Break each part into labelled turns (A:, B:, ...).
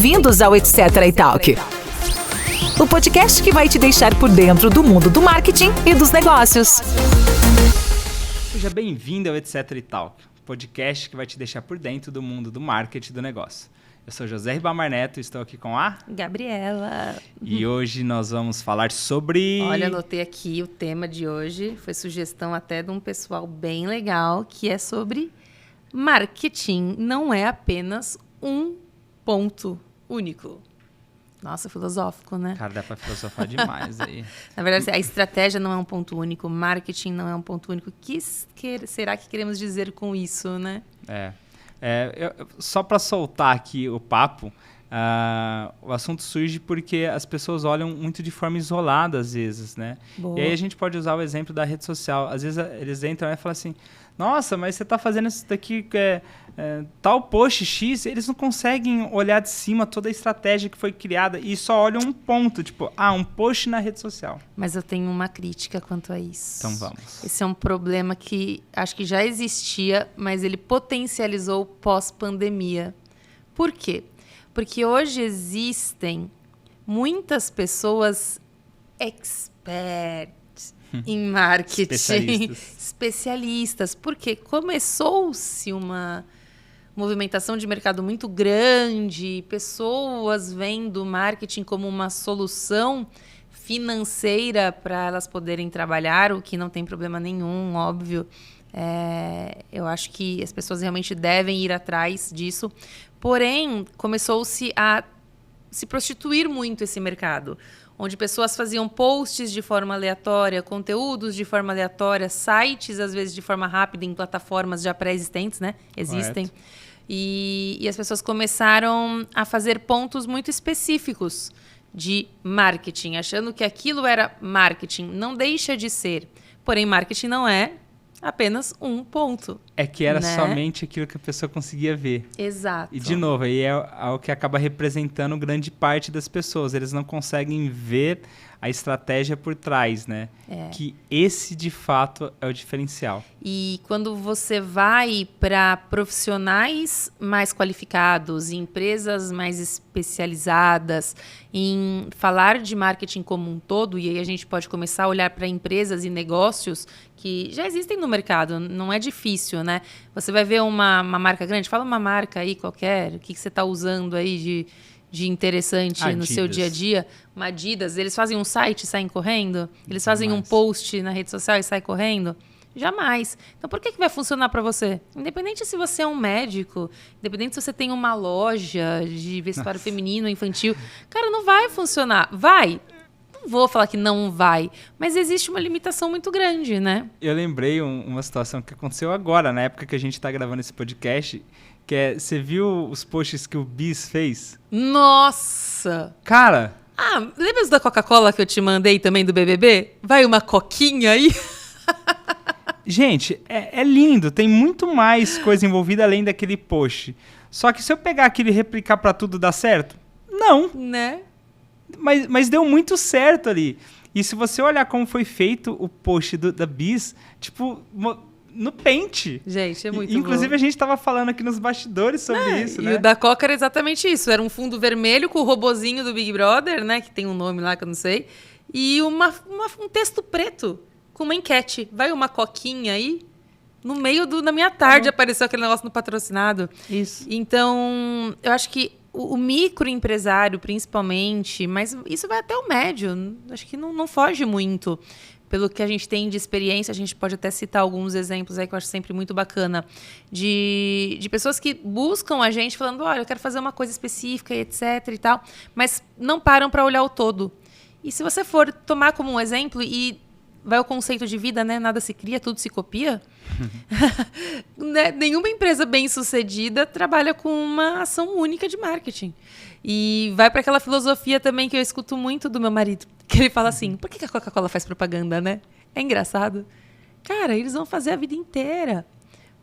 A: Bem-vindos ao Etc. e Talk, o podcast que vai te deixar por dentro do mundo do marketing e dos negócios.
B: Seja bem-vindo ao Etc. e Talk, podcast que vai te deixar por dentro do mundo do marketing e do negócio. Eu sou José Ribamar Neto e estou aqui com a
C: Gabriela.
B: E hoje nós vamos falar sobre...
C: Olha, anotei aqui o tema de hoje. Foi sugestão até de um pessoal bem legal, que é sobre marketing. Não é apenas um ponto único. Nossa, filosófico, né?
B: Cara, dá pra filosofar demais aí.
C: Na verdade, a estratégia não é um ponto único, marketing não é um ponto único. O que será que queremos dizer com isso, né?
B: Só para soltar aqui o papo, o assunto surge porque as pessoas olham muito de forma isolada às vezes, né?
C: Boa.
B: E aí a gente pode usar o exemplo da rede social. Às vezes eles entram e falam assim, nossa, mas você está fazendo isso daqui, tal post X, eles não conseguem olhar de cima toda a estratégia que foi criada e só olham um ponto, tipo, um post na rede social.
C: Mas eu tenho uma crítica quanto a isso.
B: Então vamos.
C: Esse é um problema que acho que já existia, mas ele potencializou pós-pandemia. Por quê? Porque hoje existem muitas pessoas experts em marketing, especialistas, porque começou-se uma movimentação de mercado muito grande, pessoas vendo o marketing como uma solução financeira para elas poderem trabalhar, o que não tem problema nenhum, óbvio. Eu acho que as pessoas realmente devem ir atrás disso. Porém, começou-se a se prostituir muito esse mercado, onde pessoas faziam posts de forma aleatória, conteúdos de forma aleatória, sites, às vezes, de forma rápida, em plataformas já pré-existentes, né? Existem. E as pessoas começaram a fazer pontos muito específicos de marketing, achando que aquilo era marketing. Não deixa de ser. Porém, marketing não é apenas um ponto.
B: É que era somente aquilo que a pessoa conseguia ver.
C: Exato.
B: E, de novo, aí é o que acaba representando grande parte das pessoas. Eles não conseguem ver a estratégia por trás, né? Que esse, de fato, é o diferencial.
C: E quando você vai para profissionais mais qualificados, em empresas mais especializadas, em falar de marketing como um todo, e aí a gente pode começar a olhar para empresas e negócios que já existem no mercado, não é difícil, né? Você vai ver uma marca grande, fala uma marca aí qualquer, o que você está usando aí de interessante
B: Adidas.
C: No seu dia a dia. Uma Adidas, eles fazem um site e saem correndo? Eles fazem um post na rede social e saem correndo? Jamais. Então, por que vai funcionar para você? Independente se você é um médico, independente se você tem uma loja de vestuário feminino, infantil, cara, não vai funcionar. Vai. Não vou falar que não vai, mas existe uma limitação muito grande, né?
B: Eu lembrei uma situação que aconteceu agora, na época que a gente está gravando esse podcast, que você viu os posts que o Bis fez?
C: Nossa!
B: Cara!
C: Lembra da Coca-Cola que eu te mandei também do BBB? Vai uma coquinha aí?
B: Gente, é lindo, tem muito mais coisa envolvida além daquele post. Só que se eu pegar aquilo e replicar pra tudo, dá certo? Não.
C: Né?
B: Mas deu muito certo ali. E se você olhar como foi feito o post da Bis, tipo, no Paint.
C: Gente, é muito
B: Inclusive,
C: bom.
B: a gente tava falando aqui nos bastidores sobre isso, né?
C: E o da Coca era exatamente isso. Era um fundo vermelho com o robozinho do Big Brother, né? Que tem um nome lá que eu não sei. E um texto preto com uma enquete. Vai uma coquinha aí? No meio na minha tarde apareceu aquele negócio no patrocinado.
B: Isso.
C: Então, eu acho que o microempresário, principalmente, mas isso vai até o médio. Acho que não foge muito. Pelo que a gente tem de experiência, a gente pode até citar alguns exemplos aí que eu acho sempre muito bacana, de pessoas que buscam a gente falando, olha, eu quero fazer uma coisa específica, etc e tal, mas não param para olhar o todo. E se você for tomar como um exemplo, e vai o conceito de vida, né? Nada se cria, tudo se copia. Né? Nenhuma empresa bem-sucedida trabalha com uma ação única de marketing. E vai para aquela filosofia também que eu escuto muito do meu marido, que ele fala assim, por que a Coca-Cola faz propaganda, né? É engraçado. Cara, eles vão fazer a vida inteira.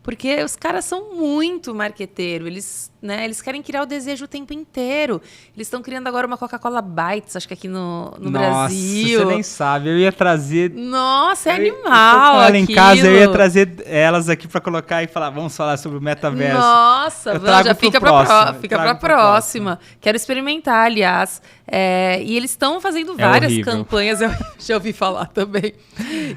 C: Porque os caras são muito marqueteiros. Eles né? Eles querem criar o desejo o tempo inteiro. Eles estão criando agora uma Coca-Cola Bites, acho que aqui no Brasil.
B: Nossa, você nem sabe. Eu ia trazer...
C: Nossa, é
B: eu tô
C: animal
B: com ela em
C: aquilo.
B: casa, eu ia trazer elas aqui pra colocar e falar, vamos falar sobre o metaverso.
C: Nossa,
B: Eu trago
C: já
B: pro
C: fica
B: próximo,
C: fica
B: eu
C: pra
B: trago pro
C: próxima. Quero experimentar, aliás. E eles estão fazendo várias
B: horrível.
C: campanhas, eu já ouvi falar também.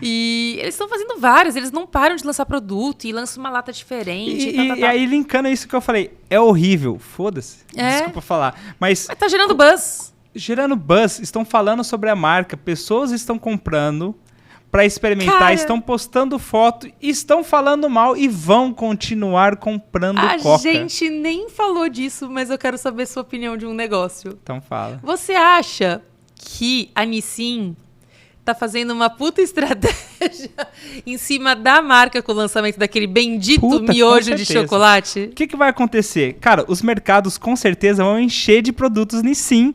C: E eles estão fazendo várias, eles não param de lançar produto e lançam uma lata diferente.
B: E aí, linkando isso que eu falei, é horrível, foda-se,
C: É.
B: desculpa falar, mas
C: Mas tá gerando buzz.
B: gerando buzz, estão falando sobre a marca, pessoas estão comprando pra experimentar,
C: Cara.
B: estão postando foto, estão falando mal e vão continuar comprando
C: A
B: Coca.
C: gente nem falou disso, mas eu quero saber sua opinião de um negócio.
B: Então fala.
C: Você acha que a Nissin tá fazendo uma puta estratégia em cima da marca com o lançamento daquele bendito
B: Puta, com
C: miojo de
B: certeza.
C: chocolate?
B: O que vai acontecer? Cara, os mercados com certeza vão encher de produtos Nissin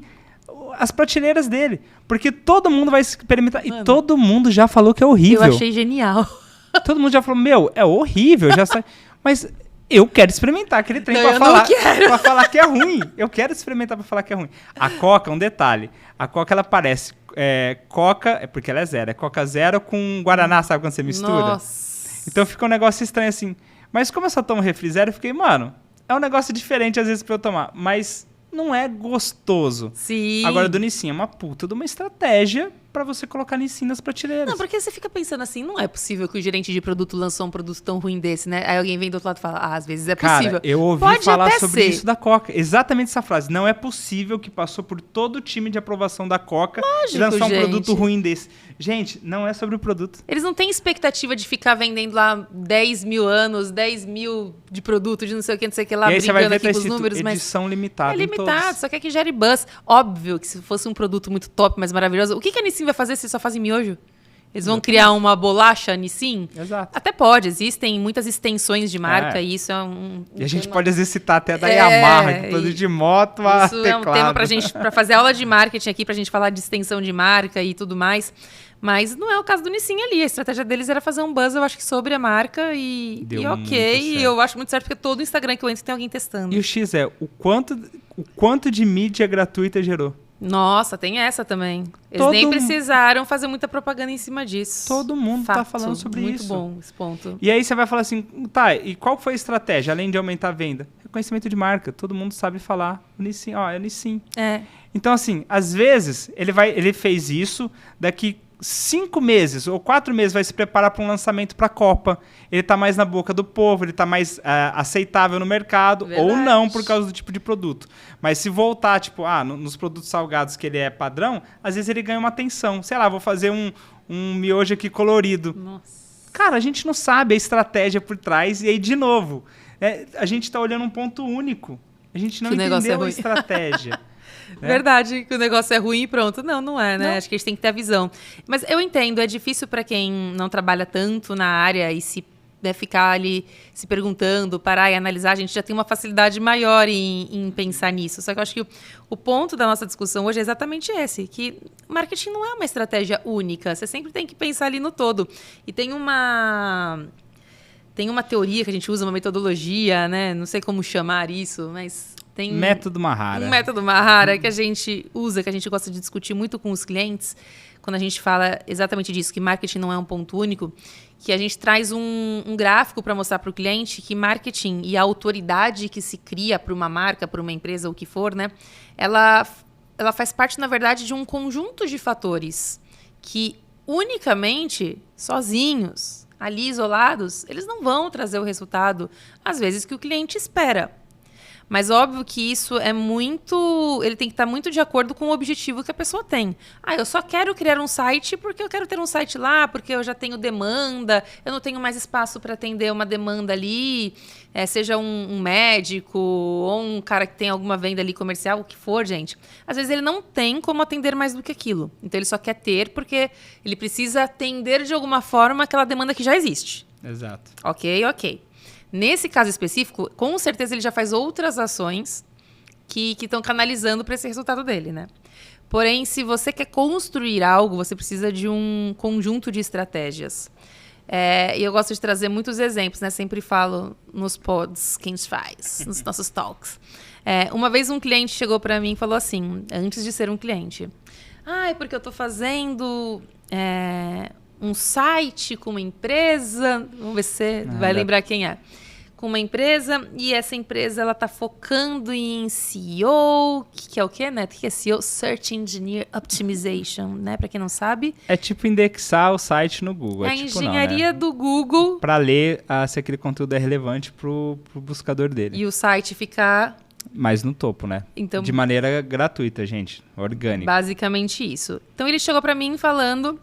B: as prateleiras dele. Porque todo mundo vai experimentar.
C: Mano.
B: E todo mundo já falou que é horrível.
C: Eu achei genial.
B: Todo mundo já falou, meu, é horrível. Já sai. Mas eu quero experimentar aquele trem
C: Não,
B: pra
C: eu não
B: falar,
C: quero.
B: pra falar que é ruim. Eu quero experimentar pra falar que é ruim. A Coca, um detalhe. A Coca, ela parece Coca, é porque ela é zero. É Coca zero com Guaraná, sabe quando você mistura?
C: Nossa.
B: Então fica um negócio estranho assim. Mas como eu só tomo refri zero, eu fiquei, mano, é um negócio diferente às vezes pra eu tomar. Mas não é gostoso.
C: Sim.
B: Agora, do Nissin é uma puta de uma estratégia pra você colocar Nissin nas prateleiras.
C: Não, porque você fica pensando assim, não é possível que o gerente de produto lançou um produto tão ruim desse, né? Aí alguém vem do outro lado e fala, às vezes é possível.
B: Cara, eu ouvi
C: Pode
B: falar
C: até
B: sobre
C: ser.
B: isso da Coca. Exatamente essa frase. Não é possível que passou por todo o time de aprovação da Coca e lançou um
C: gente.
B: produto ruim desse. Gente, não é sobre o produto.
C: Eles não têm expectativa de ficar vendendo lá 10 mil anos, 10 mil de produto, de não sei o que lá,
B: E aí você vai
C: brigando
B: ver
C: aqui
B: tá
C: com os
B: escrito
C: números, mas
B: edição limitada
C: é
B: em
C: limitado,
B: todos.
C: só quer que gere buzz. Óbvio que se fosse um produto muito top, mais maravilhoso, o que a Nissin vai fazer se só fazem miojo? Eles vão criar uma bolacha Nissin?
B: Exato.
C: Até pode, existem muitas extensões de marca
B: É.
C: e isso é um
B: E a gente
C: tema-
B: pode às vezes citar até da Yamaha, que
C: e-
B: produto de moto a
C: Isso
B: teclado.
C: é um tema pra fazer aula de marketing aqui, pra gente falar de extensão de marca e tudo mais. Mas não é o caso do Nissin ali. A estratégia deles era fazer um buzz, eu acho que sobre a marca e
B: Deu
C: ok.
B: muito
C: E
B: certo.
C: eu acho muito certo, porque todo Instagram que eu entro tem alguém testando.
B: E o X é o quanto de mídia gratuita gerou.
C: Nossa, tem essa também. Eles
B: Todo
C: nem
B: mu-
C: precisaram fazer muita propaganda em cima disso.
B: Todo mundo tá
C: Fato.
B: falando sobre
C: muito
B: isso.
C: Muito bom esse ponto.
B: E aí você vai falar assim, tá, e qual foi a estratégia, além de aumentar a venda? Reconhecimento de marca. Todo mundo sabe falar o Nissin, ó, é o Nissin.
C: É.
B: Então, assim, às vezes, ele fez isso, daqui 5 meses ou 4 meses vai se preparar para um lançamento para a Copa. Ele tá mais na boca do povo, ele tá mais aceitável no mercado,
C: Verdade.
B: ou não, por causa do tipo de produto. Mas se voltar, tipo, nos produtos salgados que ele é padrão, às vezes ele ganha uma atenção. Sei lá, vou fazer um miojo aqui colorido.
C: Nossa.
B: Cara, a gente não sabe a estratégia por trás. E aí, de novo, a gente tá olhando um ponto único. A gente não
C: Que o negócio é
B: entendeu a
C: ruim.
B: estratégia.
C: Verdade, que o negócio é ruim e pronto. Não, não é, né?
B: Não.
C: Acho que a gente tem que ter a visão. Mas eu entendo, é difícil para quem não trabalha tanto na área e se ficar ali se perguntando, parar e analisar. A gente já tem uma facilidade maior em pensar nisso. Só que eu acho que o ponto da nossa discussão hoje é exatamente esse, que marketing não é uma estratégia única. Você sempre tem que pensar ali no todo. E tem uma teoria que a gente usa, uma metodologia, né? Não sei como chamar isso, mas tem
B: Método Mahara.
C: um método Mahara que a gente usa, que a gente gosta de discutir muito com os clientes, quando a gente fala exatamente disso, que marketing não é um ponto único, que a gente traz um gráfico para mostrar para o cliente que marketing e a autoridade que se cria para uma marca, para uma empresa, ou o que for, né? Ela faz parte, na verdade, de um conjunto de fatores que unicamente, sozinhos, ali isolados, eles não vão trazer o resultado, às vezes, que o cliente espera. Mas óbvio que isso é muito... Ele tem que estar muito de acordo com o objetivo que a pessoa tem. Eu só quero criar um site porque eu quero ter um site lá, porque eu já tenho demanda, eu não tenho mais espaço para atender uma demanda ali, seja um médico ou um cara que tem alguma venda ali comercial, o que for, gente. Às vezes ele não tem como atender mais do que aquilo. Então ele só quer ter porque ele precisa atender de alguma forma aquela demanda que já existe.
B: Exato.
C: Ok. Nesse caso específico, com certeza ele já faz outras ações que estão canalizando para esse resultado dele, né? Porém, se você quer construir algo, você precisa de um conjunto de estratégias. E eu gosto de trazer muitos exemplos, né? Sempre falo nos pods que a gente faz, nos nossos talks. Uma vez um cliente chegou para mim e falou assim, antes de ser um cliente, é porque eu estou fazendo um site com uma empresa, vamos ver se você vai lembrar quem é. Com uma empresa, e essa empresa ela tá focando em SEO, que é o quê, né? O que é SEO? Search Engine Optimization, né? Para quem não sabe.
B: É tipo indexar o site no Google.
C: A
B: tipo,
C: engenharia do Google.
B: Para ler se aquele conteúdo é relevante pro buscador dele.
C: E o site ficar...
B: Mas no topo, né?
C: Então,
B: de maneira gratuita, gente. Orgânica.
C: Basicamente isso. Então ele chegou para mim falando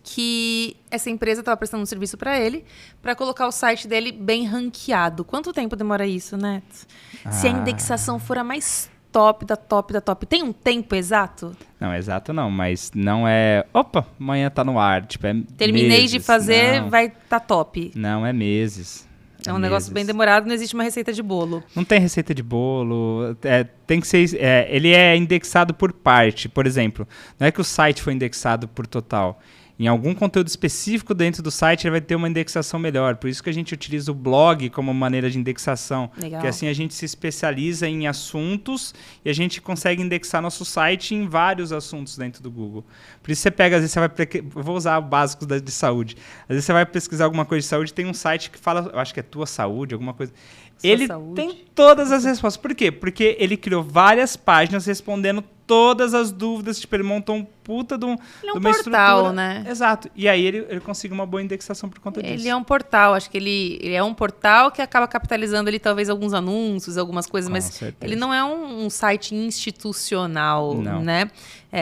C: que essa empresa estava prestando um serviço para ele, para colocar o site dele bem ranqueado. Quanto tempo demora isso, Neto? Se a indexação for a mais top da top da top, tem um tempo exato?
B: Não, exato não, mas não é... Opa, amanhã tá no ar, tipo,
C: Terminei
B: meses,
C: de fazer,
B: não.
C: vai tá top.
B: Não, é meses.
C: É um negócio bem demorado, não existe uma receita de bolo.
B: Não tem receita de bolo, tem que ser... ele é indexado por parte, por exemplo. Não é que o site foi indexado por total. Em algum conteúdo específico dentro do site, ele vai ter uma indexação melhor. Por isso que a gente utiliza o blog como maneira de indexação. Legal. Porque assim a gente se especializa em assuntos e a gente consegue indexar nosso site em vários assuntos dentro do Google. Por isso você pega, às vezes você vai... Vou usar o básico de saúde. Às vezes você vai pesquisar alguma coisa de saúde, tem um site que fala, eu acho que é Tua Saúde, alguma coisa... Ele tem todas as respostas. Por quê? Porque ele criou várias páginas respondendo todas as dúvidas. Tipo, ele montou um puta de uma
C: portal,
B: estrutura.
C: né?
B: Exato. E aí ele conseguiu uma boa indexação por conta disso.
C: Ele é um portal. Acho que ele é um portal que acaba capitalizando ali talvez alguns anúncios, algumas coisas.
B: Com
C: mas
B: certeza.
C: Ele não é um site institucional, né?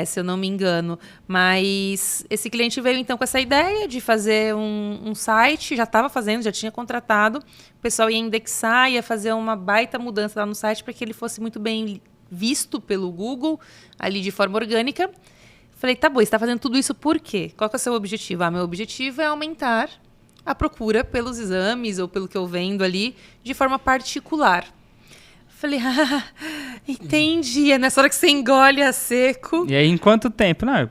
C: Se eu não me engano. Mas esse cliente veio então com essa ideia de fazer um site. Já estava fazendo, já tinha contratado. O pessoal ia indexar, ia fazer uma baita mudança lá no site para que ele fosse muito bem visto pelo Google, ali de forma orgânica. Falei, tá bom, você está fazendo tudo isso por quê? Qual que é o seu objetivo? Meu objetivo é aumentar a procura pelos exames ou pelo que eu vendo ali de forma particular. Falei, entendi. É nessa hora que você engole a seco.
B: E aí, em quanto tempo? Não,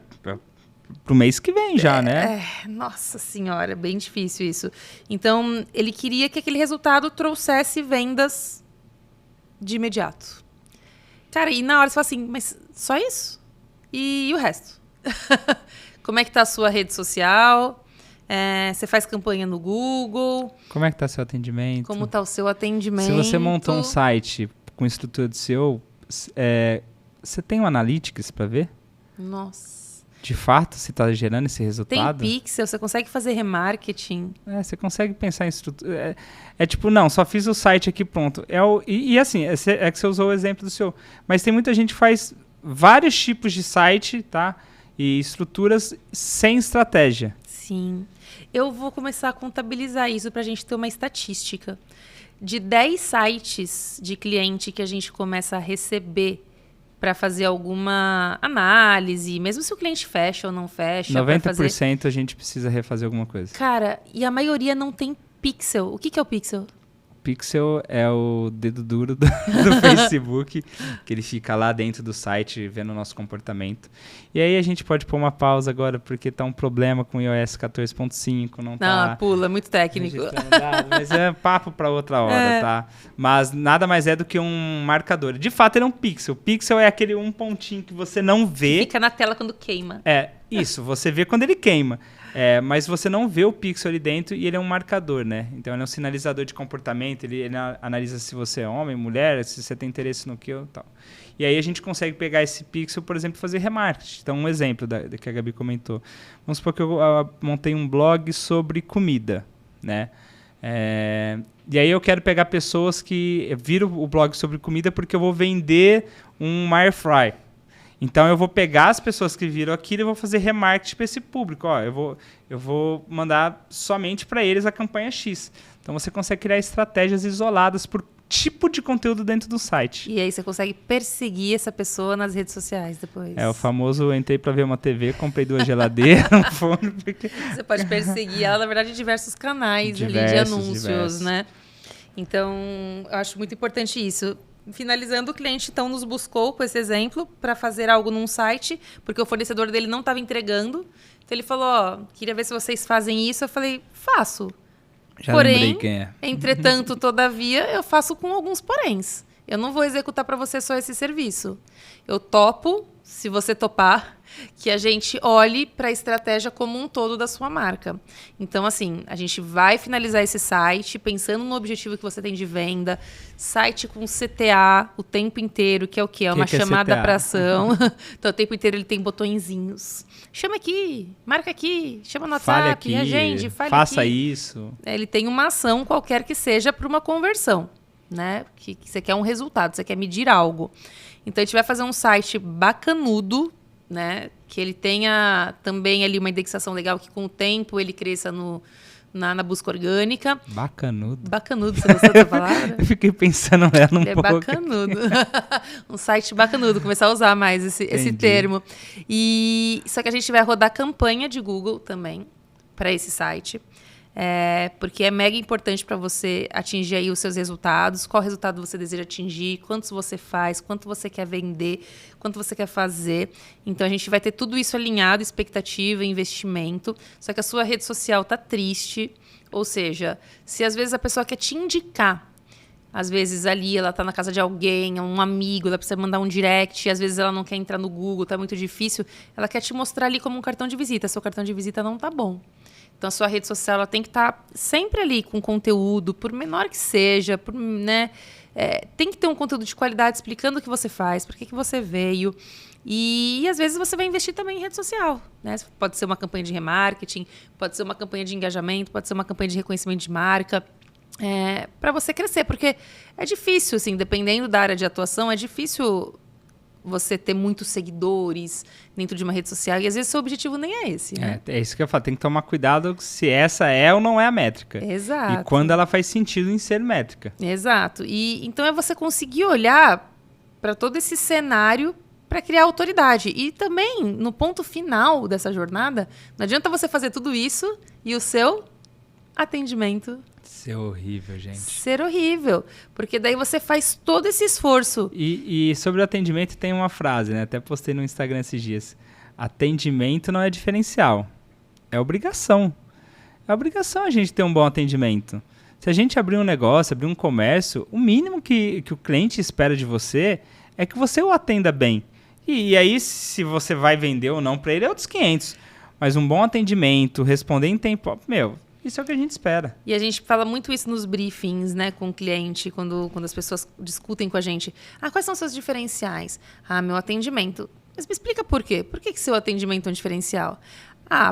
B: pro mês que vem já, né?
C: Nossa senhora, bem difícil isso. Então, ele queria que aquele resultado trouxesse vendas de imediato. Cara, e na hora você fala assim, mas só isso? E o resto? Como é que tá a sua rede social? Você faz campanha no Google?
B: Como é que tá seu atendimento?
C: Como tá o seu atendimento?
B: Se você montou um site com estrutura de SEO, você tem um Analytics para ver?
C: Nossa.
B: De fato, se está gerando esse resultado?
C: Tem pixel, você consegue fazer remarketing.
B: Você consegue pensar em estrutura. Tipo, não, só fiz o site aqui, pronto. E assim, é que você usou o exemplo do SEO. Mas tem muita gente que faz vários tipos de site, tá? E estruturas sem estratégia.
C: Sim. Eu vou começar a contabilizar isso para a gente ter uma estatística. De 10 sites de cliente que a gente começa a receber para fazer alguma análise, mesmo se o cliente fecha ou não fecha.
B: 90% a gente precisa refazer alguma coisa.
C: Cara, e a maioria não tem pixel. O que é o pixel?
B: Pixel é o dedo duro do Facebook, que ele fica lá dentro do site vendo o nosso comportamento. E aí a gente pode pôr uma pausa agora, porque tá um problema com o iOS 14.5, não tá...
C: Pula, muito técnico.
B: Mas é papo para outra hora, tá? Mas nada mais é do que um marcador. De fato, ele é um pixel. Pixel é aquele um pontinho que você não vê.
C: Fica na tela quando queima.
B: Isso, você vê quando ele queima. Mas você não vê o pixel ali dentro e ele é um marcador, né? Então ele é um sinalizador de comportamento, ele analisa se você é homem, mulher, se você tem interesse no que ou tal. E aí a gente consegue pegar esse pixel, por exemplo, e fazer remarketing. Então um exemplo da que a Gabi comentou. Vamos supor que eu montei um blog sobre comida, né? E aí eu quero pegar pessoas que viram o blog sobre comida porque eu vou vender um air fry. Então eu vou pegar as pessoas que viram aquilo e vou fazer remarketing para esse público. Eu vou mandar somente para eles a campanha X. Então você consegue criar estratégias isoladas por tipo de conteúdo dentro do site.
C: E aí você consegue perseguir essa pessoa nas redes sociais depois.
B: O famoso entrei para ver uma TV, comprei 2 geladeiras, um forno. Porque...
C: Você pode perseguir ela, na verdade, em diversos canais de anúncios, né? Então, eu acho muito importante isso. finalizando, o cliente então nos buscou com esse exemplo para fazer algo num site, porque o fornecedor dele não estava entregando. Então ele falou, ó, queria ver se vocês fazem isso. Eu falei, faço.
B: Já
C: Porém,
B: lembrei quem é.
C: entretanto, todavia, eu faço com alguns poréns. Eu não vou executar para você só esse serviço. Eu topo, se você topar, que a gente olhe para a estratégia como um todo da sua marca. Então, assim, a gente vai finalizar esse site pensando no objetivo que você tem de venda, site com CTA o tempo inteiro, que é o quê? É uma chamada para ação. Então, o tempo inteiro ele tem botõezinhos. Chama aqui, marca aqui, chama no WhatsApp,
B: fale aqui,
C: agende, fale
B: faça
C: aqui.
B: isso.
C: Ele tem uma ação qualquer que seja para uma conversão, né? Que você quer um resultado, você quer medir algo. Então, a gente vai fazer um site bacanudo, né? Que ele tenha também ali uma indexação legal, que com o tempo ele cresça na busca orgânica.
B: Bacanudo.
C: Bacanudo, você gostou da palavra?
B: Eu fiquei pensando nela um pouco.
C: É bacanudo. Um site bacanudo, começar a usar mais esse termo. E só que a gente vai rodar campanha de Google também para esse site. Porque é mega importante para você atingir aí os seus resultados, qual resultado você deseja atingir, quantos você faz, quanto você quer vender, quanto você quer fazer. Então, a gente vai ter tudo isso alinhado, expectativa, investimento. Só que a sua rede social está triste, ou seja, se às vezes a pessoa quer te indicar, às vezes ali ela está na casa de alguém, um amigo, ela precisa mandar um direct, às vezes ela não quer entrar no Google, está muito difícil, ela quer te mostrar ali como um cartão de visita. Seu cartão de visita não está bom. Então, a sua rede social ela tem que estar sempre ali com conteúdo, por menor que seja, né? Tem que ter um conteúdo de qualidade explicando o que você faz, por que você veio. E às vezes você vai investir também em rede social, né? Pode ser uma campanha de remarketing, pode ser uma campanha de engajamento, pode ser uma campanha de reconhecimento de marca. Para você crescer, porque é difícil, assim, dependendo da área de atuação, é difícil você ter muitos seguidores dentro de uma rede social, e às vezes seu objetivo nem é esse, né?
B: É isso que eu falo, tem que tomar cuidado se essa é ou não é a métrica.
C: Exato.
B: E quando ela faz sentido em ser métrica.
C: Exato. E então é você conseguir olhar para todo esse cenário para criar autoridade. E também, no ponto final dessa jornada, não adianta você fazer tudo isso e o seu atendimento
B: Ser horrível, gente.
C: ser horrível. Porque daí você faz todo esse esforço.
B: E sobre o atendimento tem uma frase, né? Até postei no Instagram esses dias. Atendimento não é diferencial. É obrigação. É obrigação a gente ter um bom atendimento. Se a gente abrir um negócio, abrir um comércio, o mínimo que o cliente espera de você é que você o atenda bem. E aí, se você vai vender ou não para ele, é outros 500. Mas um bom atendimento, responder em tempo... Isso é o que a gente espera.
C: E a gente fala muito isso nos briefings, né, com o cliente, quando as pessoas discutem com a gente. Quais são os seus diferenciais? Meu atendimento. Mas me explica por quê. Por que seu atendimento é um diferencial?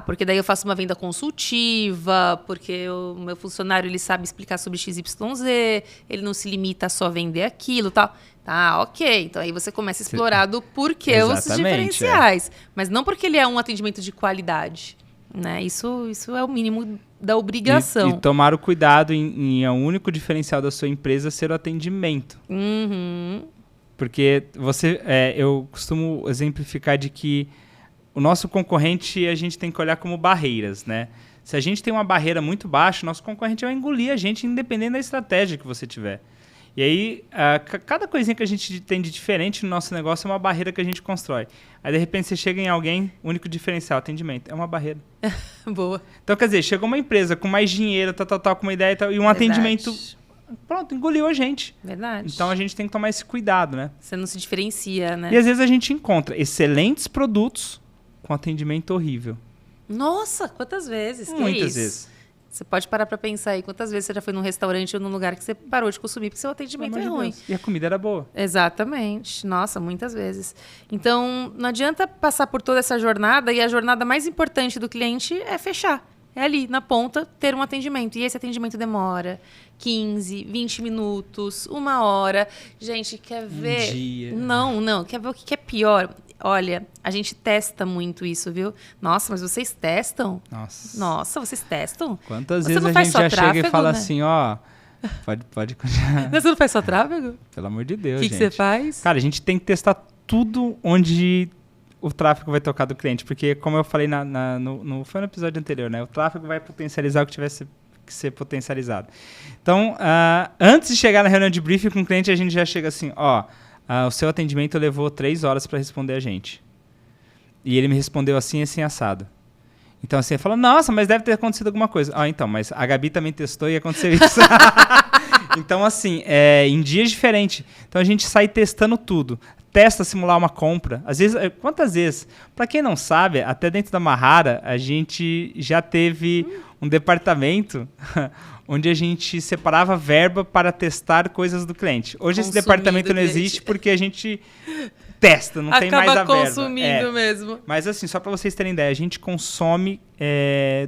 C: Porque daí eu faço uma venda consultiva, porque o meu funcionário ele sabe explicar sobre XYZ, ele não se limita a só vender aquilo e tal. Tá, ok. Então aí você começa a explorar do porquê os diferenciais. Mas não porque ele é um atendimento de qualidade. Né? Isso é o mínimo da obrigação.
B: E tomar o cuidado em o único diferencial da sua empresa ser o atendimento.
C: Uhum.
B: Porque eu costumo exemplificar de que o nosso concorrente a gente tem que olhar como barreiras, né? Se a gente tem uma barreira muito baixa, nosso concorrente vai engolir a gente independente da estratégia que você tiver. E aí, cada coisinha que a gente tem de diferente no nosso negócio é uma barreira que a gente constrói. Aí, de repente, você chega em alguém, único diferencial, atendimento. É uma barreira.
C: Boa.
B: Então, quer dizer, chegou uma empresa com mais dinheiro, com uma ideia e tal, e um atendimento... Pronto, engoliu a gente.
C: Verdade.
B: Então, a gente tem que tomar esse cuidado, né?
C: Você não se diferencia, né?
B: E, às vezes, a gente encontra excelentes produtos com atendimento horrível.
C: Nossa, quantas vezes?
B: Muitas vezes.
C: Você pode parar pra pensar aí quantas vezes você já foi num restaurante ou num lugar que você parou de consumir porque seu atendimento é ruim.
B: E a comida era boa.
C: Exatamente. Nossa, muitas vezes. Então, não adianta passar por toda essa jornada e a jornada mais importante do cliente é fechar. É ali, na ponta, ter um atendimento. E esse atendimento demora 15, 20 minutos, 1 hora. Gente, quer ver...
B: Um dia.
C: Não. Quer ver o que é pior? Olha, a gente testa muito isso, viu? Nossa, mas vocês testam? Nossa, vocês testam?
B: Quantas
C: Você
B: vezes
C: não
B: a
C: faz
B: gente
C: só
B: já
C: tráfego,
B: chega e fala
C: né?
B: assim, ó... Pode continuar.
C: Você não faz só tráfego?
B: Pelo amor de Deus,
C: O que
B: gente.
C: você faz?
B: Cara, a gente tem que testar tudo onde o tráfego vai tocar do cliente. Porque, como eu falei foi no episódio anterior, né? O tráfego vai potencializar o que tivesse que ser potencializado. Então, antes de chegar na reunião de briefing com o cliente, a gente já chega assim, o seu atendimento levou 3 horas para responder a gente. E ele me respondeu assim assado. Então, assim, ele falou, nossa, mas deve ter acontecido alguma coisa. Então, mas a Gabi também testou e aconteceu isso. Então, assim, em dias diferentes. Então, a gente sai testando tudo. Testa simular uma compra. Às vezes, quantas vezes? Para quem não sabe, até dentro da Mahara, a gente já teve um departamento onde a gente separava verba para testar coisas do cliente. Hoje esse departamento não existe porque a gente testa, não tem mais a verba.
C: Acaba consumindo mesmo.
B: Mas assim, só para vocês terem ideia, a gente consome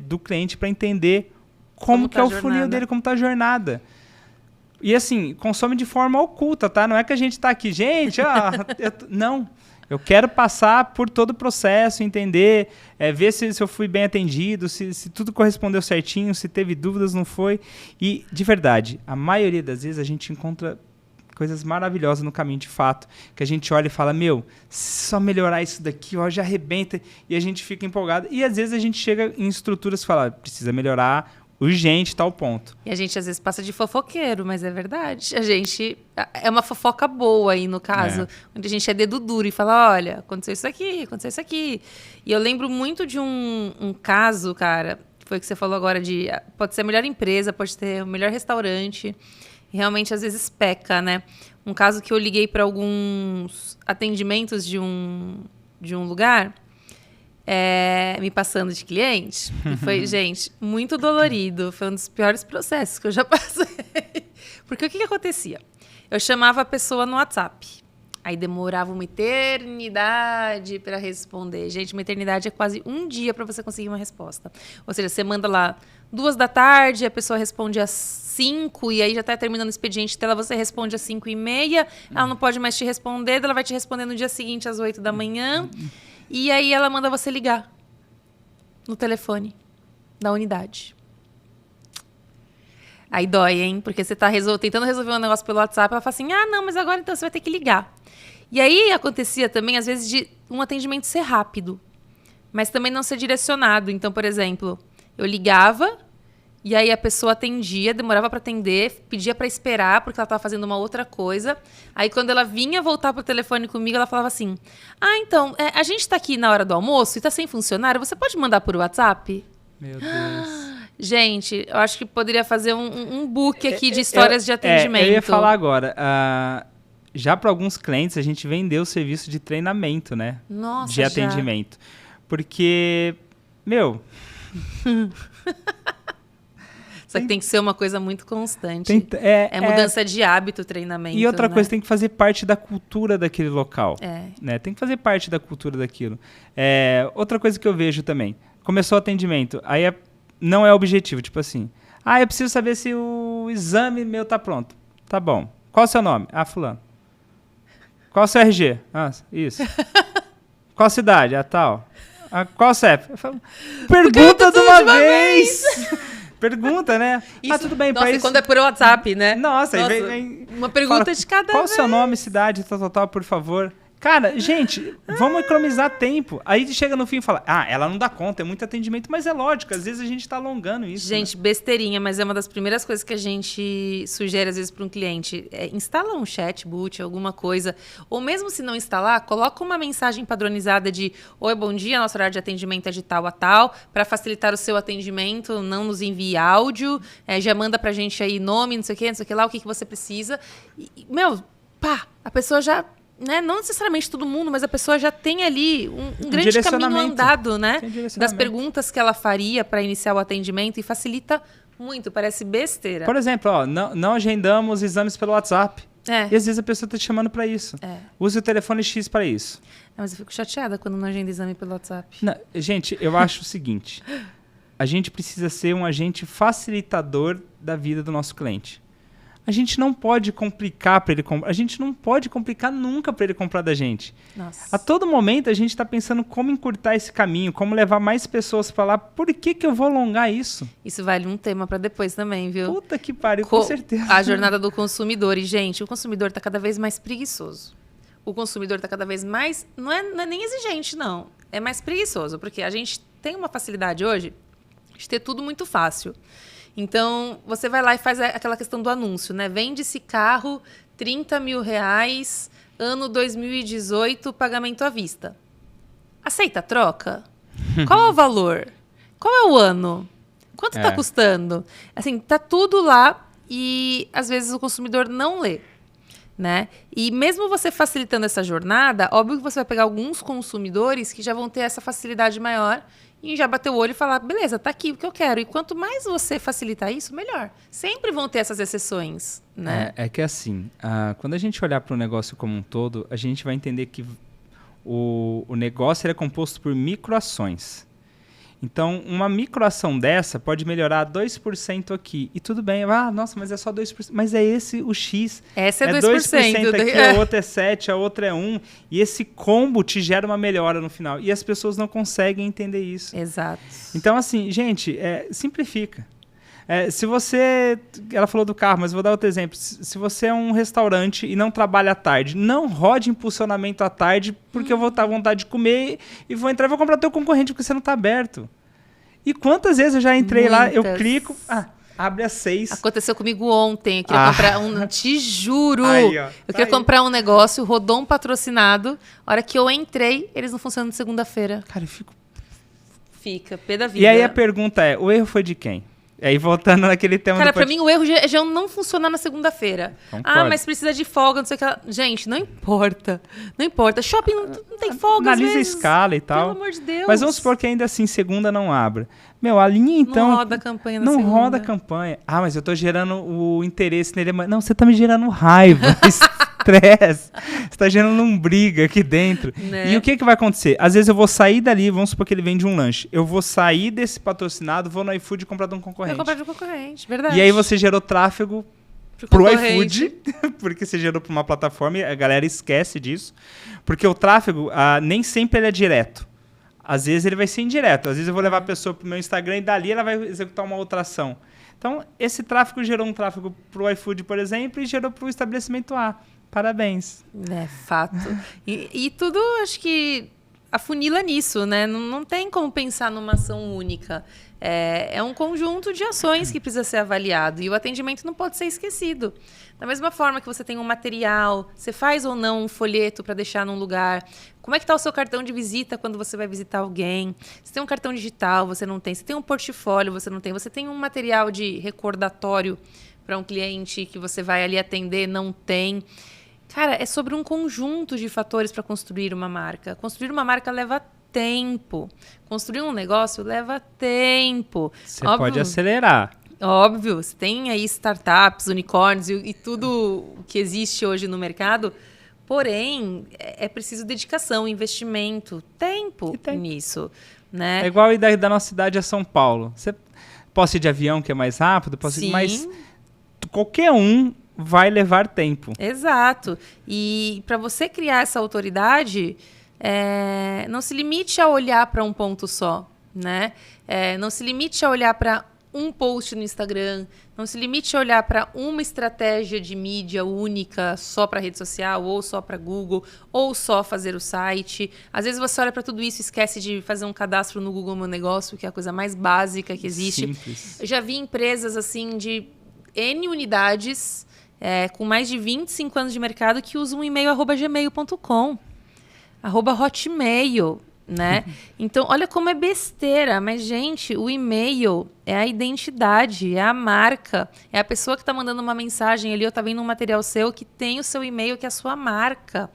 B: do cliente para entender como que é o funil dele, como está a jornada. E assim, consome de forma oculta, tá? Não é que a gente tá aqui, gente, não. Eu quero passar por todo o processo, entender, ver se eu fui bem atendido, se tudo correspondeu certinho, se teve dúvidas, não foi. E, de verdade, a maioria das vezes a gente encontra coisas maravilhosas no caminho de fato, que a gente olha e fala, se só melhorar isso daqui, já arrebenta, e a gente fica empolgado. E, às vezes, a gente chega em estruturas e fala, precisa melhorar, urgente, tal ponto.
C: E a gente às vezes passa de fofoqueiro, mas é verdade. A gente... É uma fofoca boa aí, no caso. Onde a gente é dedo duro e fala, olha, aconteceu isso aqui. E eu lembro muito de um caso, cara, foi o que você falou agora de... Pode ser a melhor empresa, pode ter o melhor restaurante. E realmente, às vezes, peca, né? Um caso que eu liguei para alguns atendimentos de um lugar... me passando de cliente. E foi, gente, muito dolorido. Foi um dos piores processos que eu já passei. Porque o que acontecia? Eu chamava a pessoa no WhatsApp. Aí demorava uma eternidade para responder. Gente, uma eternidade é quase um dia para você conseguir uma resposta. Ou seja, você manda lá 14h, a pessoa responde às 5h, e aí já está terminando o expediente dela, você responde às 5h30, ela não pode mais te responder, ela vai te responder no dia seguinte às 8h. E aí ela manda você ligar no telefone da unidade. Aí dói, hein? Porque você tá tentando resolver um negócio pelo WhatsApp, ela fala assim, não, mas agora então você vai ter que ligar. E aí acontecia também, às vezes, de um atendimento ser rápido, mas também não ser direcionado. Então, por exemplo, eu ligava, e aí a pessoa atendia, demorava para atender, pedia para esperar, porque ela estava fazendo uma outra coisa. Aí, quando ela vinha voltar pro telefone comigo, ela falava assim, então, a gente está aqui na hora do almoço e está sem funcionário, você pode mandar por WhatsApp?
B: Meu Deus.
C: Gente, eu acho que poderia fazer um book aqui de histórias de atendimento.
B: Eu ia falar agora, já para alguns clientes, a gente vendeu o serviço de treinamento, né?
C: Nossa,
B: de atendimento. Porque,
C: Só que tem que ser uma coisa muito constante. É mudança de hábito o treinamento.
B: E outra coisa, tem que fazer parte da cultura daquele local.
C: Né?
B: Tem que fazer parte da cultura daquilo. Outra coisa que eu vejo também. Começou o atendimento, aí não é objetivo. Tipo assim, eu preciso saber se o exame meu tá pronto. Tá bom. Qual é o seu nome? Fulano. Qual é o seu RG? Isso. Qual a cidade? Tal. Qual o CEP? Pergunta de uma vez! Pergunta, né?
C: Isso,
B: tudo bem.
C: Nossa, quando é por WhatsApp, né?
B: Nossa, aí vem
C: uma pergunta
B: fala,
C: de cada
B: qual
C: vez.
B: o seu nome, cidade, tal, por favor. Cara, gente, vamos economizar tempo. Aí chega no fim e fala, ela não dá conta, é muito atendimento. Mas é lógico, às vezes a gente tá alongando isso.
C: Gente, né? Besteirinha, mas é uma das primeiras coisas que a gente sugere, às vezes, para um cliente. Instala um chatbot, alguma coisa. Ou mesmo se não instalar, coloca uma mensagem padronizada de oi, bom dia, nosso horário de atendimento é de tal a tal. Para facilitar o seu atendimento, não nos envie áudio. Já manda pra gente aí nome, não sei o que lá, o que você precisa. A pessoa já... Né? Não necessariamente todo mundo, mas a pessoa já tem ali um grande caminho andado, né? Das perguntas que ela faria para iniciar o atendimento, e facilita muito, parece besteira.
B: Por exemplo, não agendamos exames pelo WhatsApp. E às vezes a pessoa está te chamando para isso. Use o telefone X para isso.
C: Mas eu fico chateada quando não agenda exame pelo WhatsApp.
B: Não, gente, eu acho o seguinte, a gente precisa ser um agente facilitador da vida do nosso cliente. A gente não pode complicar para ele comprar. A gente não pode complicar nunca para ele comprar da gente.
C: Nossa.
B: A todo momento a gente está pensando como encurtar esse caminho, como levar mais pessoas para lá. Por que eu vou alongar isso?
C: Isso vale um tema para depois também, viu?
B: Puta que pariu, com certeza.
C: A jornada do consumidor. E, gente, o consumidor está cada vez mais preguiçoso. O consumidor está cada vez mais... Não é nem exigente, não. É mais preguiçoso, porque a gente tem uma facilidade hoje de ter tudo muito fácil. Então, você vai lá e faz aquela questão do anúncio, né? Vende-se carro, R$30 mil, ano 2018, pagamento à vista. Aceita a troca? Qual é o valor? Qual é o ano? Quanto está custando? Assim, tá tudo lá e às vezes o consumidor não lê, né? E mesmo você facilitando essa jornada, óbvio que você vai pegar alguns consumidores que já vão ter essa facilidade maior e já bater o olho e falar, beleza, tá aqui o que eu quero. E quanto mais você facilitar isso, melhor. Sempre vão ter essas exceções, né?
B: É que assim, quando a gente olhar para o negócio como um todo, a gente vai entender que o negócio ele é composto por microações. Então, uma microação dessa pode melhorar 2% aqui. E tudo bem. Nossa, mas é só 2%. Mas é esse o X.
C: Essa é 2%.
B: 2% aqui, a outra é 7%, a outra é 1%. E esse combo te gera uma melhora no final. E as pessoas não conseguem entender isso.
C: Exato.
B: Então, assim, gente, simplifica. Se você... Ela falou do carro, mas vou dar outro exemplo. Se você é um restaurante e não trabalha à tarde, não rode impulsionamento à tarde, porque eu vou estar à vontade de comer e vou entrar e vou comprar o teu concorrente, porque você não está aberto. E quantas vezes eu já entrei lá, eu clico, abre às 6.
C: Aconteceu comigo ontem. Eu queria comprar te juro.
B: Aí, ó,
C: eu queria comprar um negócio, rodou um patrocinado. A hora que eu entrei, eles não funcionam de segunda-feira.
B: Cara, eu fico...
C: Fica, pé da vida.
B: E aí a pergunta é, o erro foi de quem? E aí, voltando naquele tema...
C: Cara, pra mim o erro já não funcionar na segunda-feira.
B: Concordo.
C: Mas precisa de folga, não sei o que lá. Gente, não importa. Não importa. Shopping não tem folga, às vezes.
B: Analisa a escala e tal.
C: Pelo amor de Deus.
B: Mas vamos supor que ainda assim, segunda não abra. Meu, a linha então...
C: Não roda a campanha na
B: Não
C: segunda.
B: roda a campanha. Mas eu tô gerando o interesse nele. Não, você tá me gerando raiva, estresse. Você tá gerando um briga aqui dentro.
C: Né?
B: E o que vai acontecer? Às vezes eu vou sair dali, vamos supor que ele vende um lanche. Eu vou sair desse patrocinado, vou no iFood e comprar de um concorrente.
C: Eu comprei de um concorrente, verdade.
B: E aí você gerou tráfego pro iFood, porque você gerou para uma plataforma e a galera esquece disso. Porque o tráfego, nem sempre ele é direto. Às vezes ele vai ser indireto. Às vezes eu vou levar a pessoa pro meu Instagram e dali ela vai executar uma outra ação. Então, esse tráfego gerou um tráfego pro iFood, por exemplo, e gerou pro estabelecimento A. Parabéns.
C: É, fato. E tudo, acho que afunila nisso, né? Não tem como pensar numa ação única. É um conjunto de ações que precisa ser avaliado. E o atendimento não pode ser esquecido. Da mesma forma que você tem um material, você faz ou não um folheto para deixar num lugar. Como é que está o seu cartão de visita quando você vai visitar alguém? Você tem um cartão digital, você não tem. Você tem um portfólio, você não tem. Você tem um material de recordatório para um cliente que você vai ali atender, não tem. Cara, é sobre um conjunto de fatores para construir uma marca. Construir uma marca leva tempo. Construir um negócio leva tempo.
B: Você pode acelerar.
C: Óbvio, você tem aí startups, unicórnios e tudo que existe hoje no mercado. Porém, é preciso dedicação, investimento, tempo nisso. Né?
B: É igual ir da nossa cidade a São Paulo. Você posso ir de avião, que é mais rápido, mas qualquer um vai levar tempo.
C: Exato. E para você criar essa autoridade, não se limite a olhar para um ponto só, né? Não se limite a olhar para um post no Instagram, não se limite a olhar para uma estratégia de mídia única só para rede social, ou só para Google, ou só fazer o site. Às vezes você olha para tudo isso e esquece de fazer um cadastro no Google Meu Negócio, que é a coisa mais básica que existe.
B: Simples.
C: Eu já vi empresas assim de N unidades, com mais de 25 anos de mercado, que usam um e-mail @gmail.com, @hotmail, né? Então, olha como é besteira. Mas, gente, o e-mail é a identidade, é a marca. É a pessoa que está mandando uma mensagem ali ou está vendo um material seu que tem o seu e-mail, que é a sua marca.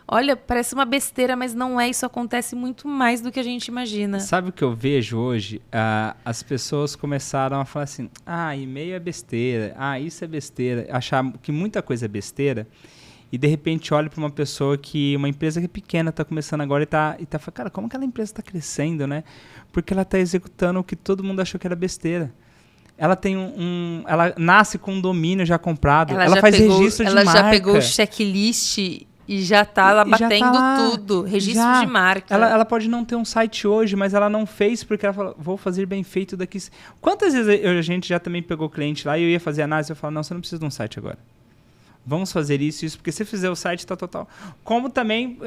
C: Olha, parece uma besteira, mas não é. Isso acontece muito mais do que a gente imagina.
B: Sabe o que eu vejo hoje? As pessoas começaram a falar assim, e-mail é besteira, isso é besteira. Achar que muita coisa é besteira. E de repente olha para uma empresa que é pequena, está começando agora e tá falando, cara, como aquela empresa está crescendo, né? Porque ela está executando o que todo mundo achou que era besteira. Ela tem ela nasce com um domínio já comprado, ela faz registro de marca. Ela já pegou
C: o checklist e já está lá batendo tudo, registro de marca.
B: Ela pode não ter um site hoje, mas ela não fez porque ela falou, vou fazer bem feito daqui. Quantas vezes a gente já também pegou cliente lá e eu ia fazer análise e eu falo, não, você não precisa de um site agora. Vamos fazer isso, porque se fizer o site, tal. Como também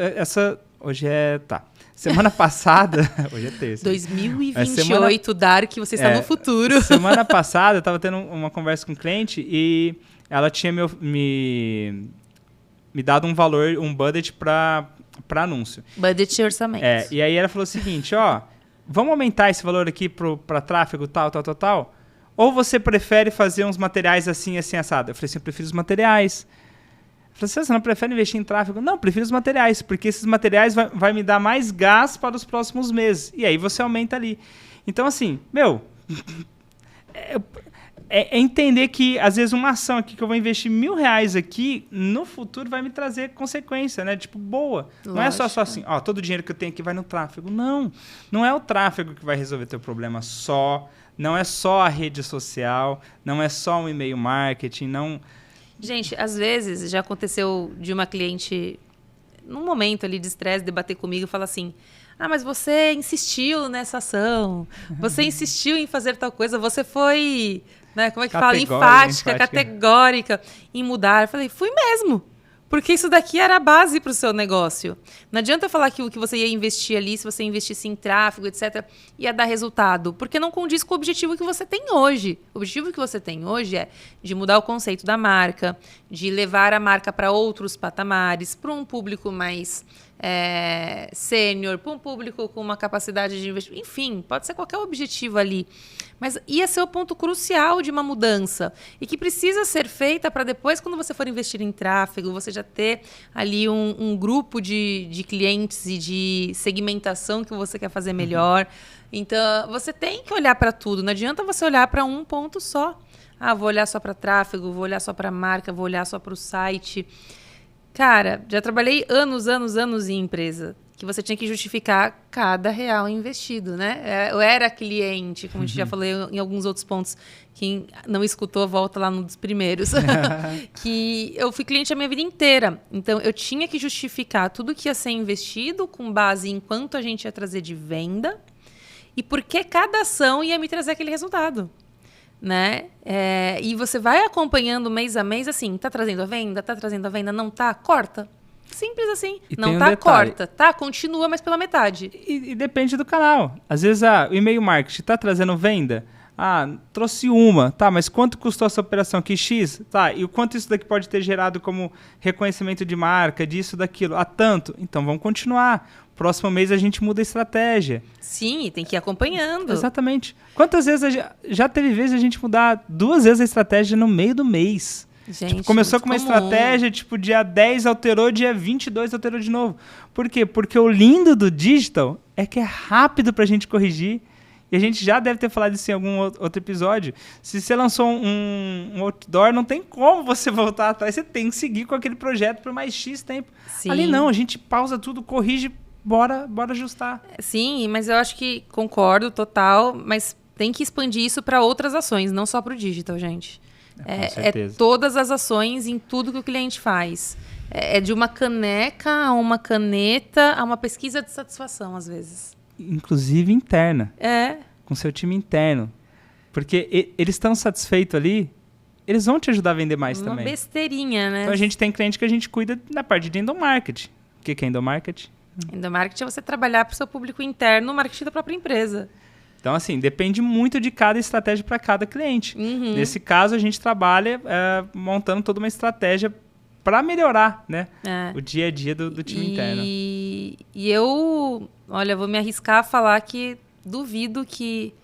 B: Hoje é... Tá. Semana passada... Hoje é terça.
C: 2028, Dark, você está no futuro.
B: Semana passada, eu estava tendo uma conversa com um cliente e ela tinha me dado um valor, um budget para anúncio.
C: Budget e orçamento.
B: E aí ela falou o seguinte, ó, vamos aumentar esse valor aqui para tráfego tal. Ou você prefere fazer uns materiais assim, assado? Eu falei assim, eu prefiro os materiais. Eu falei assim, você não prefere investir em tráfego? Não, eu prefiro os materiais, porque esses materiais vai me dar mais gás para os próximos meses. E aí você aumenta ali. Então, assim, é entender que, às vezes, uma ação aqui que eu vou investir R$1.000 aqui, no futuro vai me trazer consequência, né? Tipo, boa. Lógico. Não é só assim, ó, todo o dinheiro que eu tenho aqui vai no tráfego. Não é o tráfego que vai resolver teu problema só. Não é só a rede social. Não é só um e-mail marketing. Não...
C: Gente, às vezes, já aconteceu de uma cliente, num momento ali de estresse, debater comigo e falar assim... mas você insistiu nessa ação. Você insistiu em fazer tal coisa. Você foi... Né, como é que fala? Enfática, categórica em mudar. Eu falei, fui mesmo. Porque isso daqui era a base para o seu negócio. Não adianta eu falar que o que você ia investir ali, se você investisse em tráfego, etc., ia dar resultado. Porque não condiz com o objetivo que você tem hoje. O objetivo que você tem hoje é de mudar o conceito da marca, de levar a marca para outros patamares, para um público mais sênior, para um público com uma capacidade de investimento. Enfim, pode ser qualquer objetivo ali. Mas ia ser o ponto crucial de uma mudança e que precisa ser feita para depois, quando você for investir em tráfego, você já ter ali um grupo de clientes e de segmentação que você quer fazer melhor. Então, você tem que olhar para tudo. Não adianta você olhar para um ponto só. Vou olhar só para tráfego, vou olhar só para marca, vou olhar só para o site. Cara, já trabalhei anos em empresa, que você tinha que justificar cada real investido, né? Eu era cliente, como a gente já falou em alguns outros pontos. Quem não escutou, volta lá num dos primeiros. Que eu fui cliente a minha vida inteira. Então, eu tinha que justificar tudo que ia ser investido com base em quanto a gente ia trazer de venda e por que cada ação ia me trazer aquele resultado. Né? E você vai acompanhando mês a mês, assim, tá trazendo a venda, não tá? Corta. Simples assim.
B: E
C: não tá, corta. Tá, continua, mas pela metade.
B: E depende do canal. Às vezes, o e-mail marketing tá trazendo venda? Trouxe uma. Tá, mas quanto custou essa operação aqui? X? Tá, e o quanto isso daqui pode ter gerado como reconhecimento de marca, disso, daquilo? Tanto. Então, vamos continuar. Próximo mês a gente muda a estratégia.
C: Sim, tem que ir acompanhando.
B: Exatamente. Quantas vezes já teve vezes a gente mudar 2 vezes a estratégia no meio do mês?
C: Gente,
B: começou com uma estratégia, dia 10 alterou, dia 22 alterou de novo. Por quê? Porque o lindo do digital é que é rápido pra gente corrigir. E a gente já deve ter falado isso em algum outro episódio. Se você lançou um outdoor, não tem como você voltar atrás. Você tem que seguir com aquele projeto por mais X tempo.
C: Sim.
B: Ali não, a gente pausa tudo, corrige, bora ajustar.
C: Sim, mas eu acho que concordo total, mas tem que expandir isso para outras ações, não só para o digital, gente. É todas as ações em tudo que o cliente faz. É de uma caneca a uma caneta a uma pesquisa de satisfação, às vezes.
B: Inclusive interna. Com seu time interno. Porque eles estão satisfeitos ali, eles vão te ajudar a vender mais também.
C: Uma besteirinha, né?
B: Então a gente tem cliente que a gente cuida da parte de endomarketing. O que é endomarketing?
C: Endomarketing é você trabalhar para o seu público interno no marketing da própria empresa.
B: Então, assim, depende muito de cada estratégia para cada cliente. Nesse caso, a gente trabalha montando toda uma estratégia para melhorar, né, o dia a dia do time interno.
C: E eu, vou me arriscar a falar que duvido que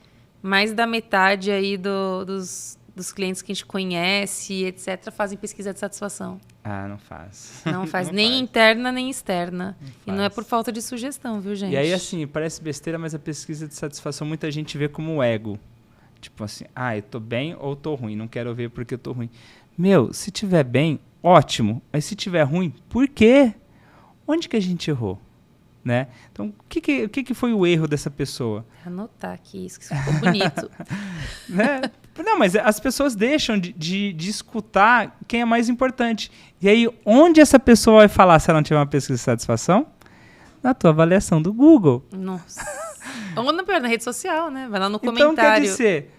C: mais da metade aí dos clientes que a gente conhece, etc., fazem pesquisa de satisfação.
B: Não faz.
C: Não faz, nem interna, nem externa. E não é por falta de sugestão, viu, gente?
B: E aí, assim, parece besteira, mas a pesquisa de satisfação muita gente vê como ego. Tipo assim, eu tô bem ou tô ruim, não quero ver porque eu tô ruim. Se tiver bem, ótimo. Mas se tiver ruim, por quê? Onde que a gente errou? Né? Então, o que foi o erro dessa pessoa?
C: Anotar aqui, isso que ficou bonito.
B: Né? Não, mas as pessoas deixam de escutar quem é mais importante. E aí, onde essa pessoa vai falar se ela não tiver uma pesquisa de satisfação? Na tua avaliação do Google.
C: Nossa. Ou na rede social, né? Vai lá no
B: então,
C: comentário.
B: Quer dizer,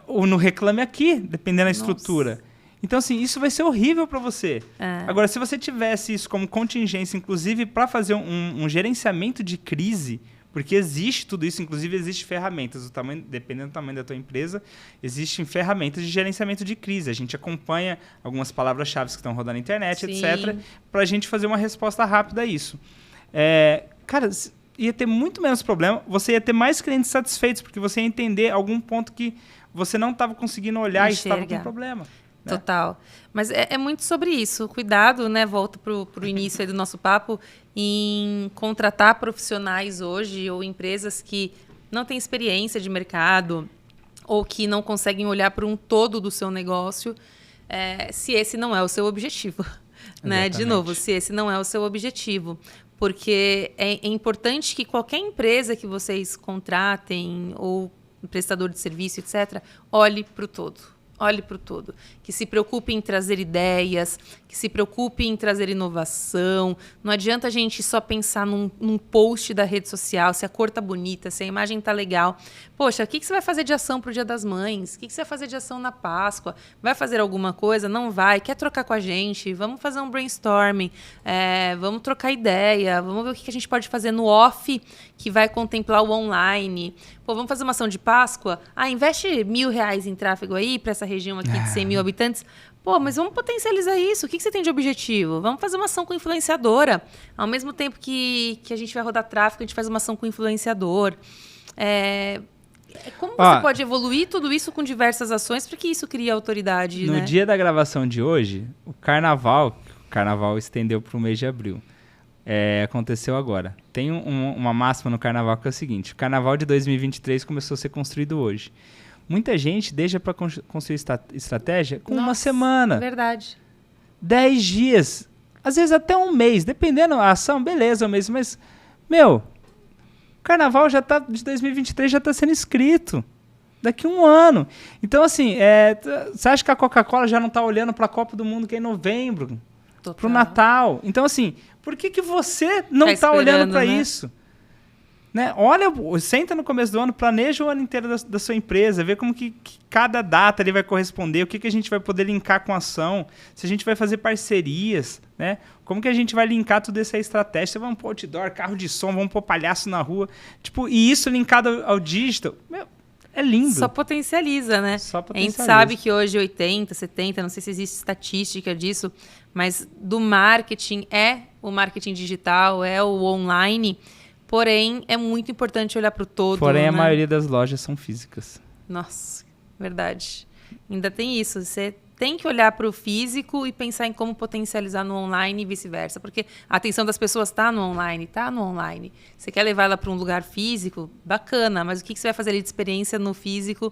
B: ou no Reclame Aqui, dependendo da estrutura. Então, assim, isso vai ser horrível para você. Agora, se você tivesse isso como contingência, inclusive para fazer um gerenciamento de crise, porque existe tudo isso, inclusive existem ferramentas, dependendo do tamanho da tua empresa, existem ferramentas de gerenciamento de crise. A gente acompanha algumas palavras-chave que estão rodando na internet,
C: Sim.
B: etc., para a gente fazer uma resposta rápida a isso. Cara, ia ter muito menos problema, você ia ter mais clientes satisfeitos, porque você ia entender algum ponto que você não estava conseguindo olhar e estava com problema. Né?
C: Total. Mas é muito sobre isso. Cuidado, né? Volto pro início aí do nosso papo, em contratar profissionais hoje ou empresas que não têm experiência de mercado ou que não conseguem olhar para um todo do seu negócio, se esse não é o seu objetivo. Né? De novo, se esse não é o seu objetivo. Porque é importante que qualquer empresa que vocês contratem ou prestador de serviço, etc., olhe para o todo. Olhe para o todo. Que se preocupe em trazer ideias, que se preocupe em trazer inovação. Não adianta a gente só pensar num post da rede social, se a cor tá bonita, se a imagem tá legal. Poxa, o que você vai fazer de ação pro Dia das Mães? O que você vai fazer de ação na Páscoa? Vai fazer alguma coisa? Não vai? Quer trocar com a gente? Vamos fazer um brainstorming. Vamos trocar ideia. Vamos ver o que a gente pode fazer no off que vai contemplar o online. Pô, vamos fazer uma ação de Páscoa? Investe R$1.000 em tráfego aí para essa região aqui de 100 mil habitantes. Pô, mas vamos potencializar isso. O que você tem de objetivo? Vamos fazer uma ação com influenciadora. Ao mesmo tempo que a gente vai rodar tráfego, a gente faz uma ação com influenciador. Como você pode evoluir tudo isso com diversas ações para que isso crie autoridade?
B: No dia da gravação de hoje, o carnaval estendeu para o mês de abril. Aconteceu agora. Tem uma máxima no carnaval que é o seguinte: o carnaval de 2023 começou a ser construído hoje. Muita gente deixa para construir estratégia com uma semana.
C: Verdade.
B: 10 dias. Às vezes até um mês. Dependendo da ação, beleza, um mês. Mas, o carnaval de 2023 já está sendo escrito. Daqui um ano. Então, assim, você acha que a Coca-Cola já não está olhando para a Copa do Mundo que é em novembro? Para o Natal. Então, assim, por que você não está olhando para isso? Né? Olha, senta no começo do ano, planeja o ano inteiro da sua empresa, vê como que cada data ali vai corresponder, o que a gente vai poder linkar com a ação, se a gente vai fazer parcerias, né? Como que a gente vai linkar tudo isso à estratégia. Vamos pôr outdoor, carro de som, vamos pôr palhaço na rua. E isso linkado ao digital, é lindo.
C: Só potencializa, né? A gente sabe que hoje 80%, 70%, não sei se existe estatística disso, mas do marketing o marketing digital, o online. Porém, é muito importante olhar para o todo.
B: Porém, a maioria das lojas são físicas.
C: Nossa, verdade. Ainda tem isso. Você tem que olhar para o físico e pensar em como potencializar no online e vice-versa. Porque a atenção das pessoas está no online, Você quer levar ela para um lugar físico? Bacana. Mas o que você vai fazer ali de experiência no físico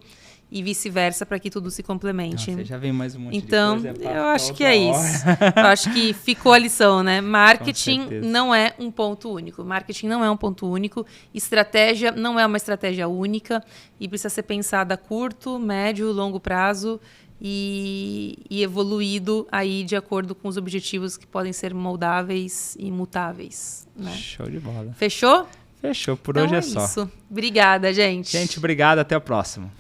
C: e vice-versa para que tudo se complemente?
B: Nossa, já vem mais um monte de
C: coisa. Então, eu acho que é isso. Eu acho que ficou a lição, né? Marketing não é um ponto único. Marketing não é um ponto único. Estratégia não é uma estratégia única e precisa ser pensada a curto, médio, longo prazo e evoluído aí de acordo com os objetivos que podem ser moldáveis e mutáveis. Né?
B: Show de bola.
C: Fechou?
B: Fechou. Por hoje é só.
C: Isso. Obrigada, gente.
B: Gente, obrigado. Até o próximo.